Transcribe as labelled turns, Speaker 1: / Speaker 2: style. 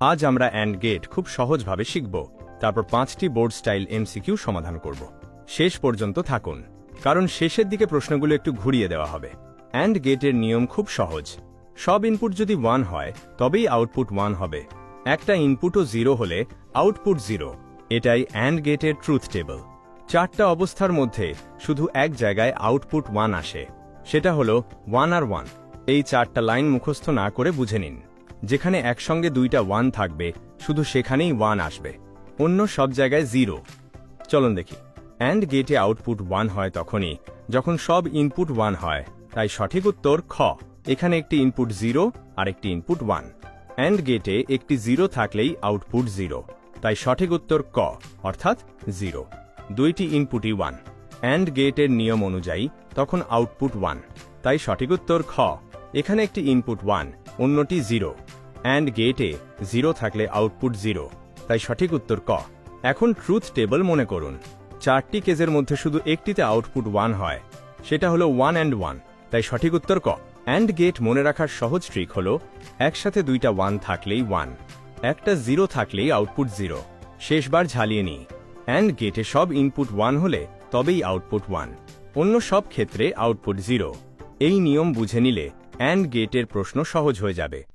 Speaker 1: আজ আমরা and get খুব সহজভাবে শিখব, তারপর 5টি বোর্ড স্টাইল এমসিকিউ সমাধান করব। শেষ পর্যন্ত থাকুন, কারণ শেষের দিকে প্রশ্নগুলো একটু ঘুরিয়ে দেওয়া হবে। অ্যান্ড গেটের নিয়ম খুব সহজ। সব ইনপুট যদি 1 হয় তবেই আউটপুট 1 হবে। একটা ইনপুটও 0 হলে আউটপুট 0। এটাই অ্যান্ড গেটের ট্রুথ টেবল। 4টা অবস্থার মধ্যে শুধু এক জায়গায় আউটপুট 1 আসে, সেটা হলো 1 আর 1। এই 4টা লাইন মুখস্থ না করে বুঝে নিন। যেখানে একসঙ্গে 2টা 1 থাকবে, শুধু সেখানেই 1 আসবে, অন্য সব জায়গায় 0। চলুন দেখি। অ্যান্ড গেটে আউটপুট 1 হয় তখনই যখন সব ইনপুট 1 হয়, তাই সঠিক উত্তর খ। এখানে একটি ইনপুট 0 আর একটি ইনপুট 1। অ্যান্ড গেটে একটি 0 থাকলেই আউটপুট 0, তাই সঠিক উত্তর ক, অর্থাৎ 0। দুইটি ইনপুটই 1। অ্যান্ড গেটের নিয়ম অনুযায়ী তখন আউটপুট 1, তাই সঠিক উত্তর খ। এখানে একটি ইনপুট 1, অন্যটি 0। অ্যান্ড গেটে 0 থাকলে আউটপুট 0, তাই সঠিক উত্তর ক। এখন ট্রুথ টেবল মনে করুন। 4টি কেসের মধ্যে শুধু একটিতে আউটপুট 1 হয়, সেটা হলো 1 অ্যান্ড 1, তাই সঠিক উত্তর ক। অ্যান্ড গেট মনে রাখার সহজ ট্রিক হল একসাথে 2টা 1 থাকলেই 1, একটা 0 থাকলেই আউটপুট 0। শেষবার ঝালিয়ে নিই। অ্যান্ড গেটে সব ইনপুট 1 হলে তবেই আউটপুট 1, অন্য সব ক্ষেত্রে আউটপুট 0। এই নিয়ম বুঝে নিলে অ্যান্ড গেটের প্রশ্ন সহজ হয়ে যাবে।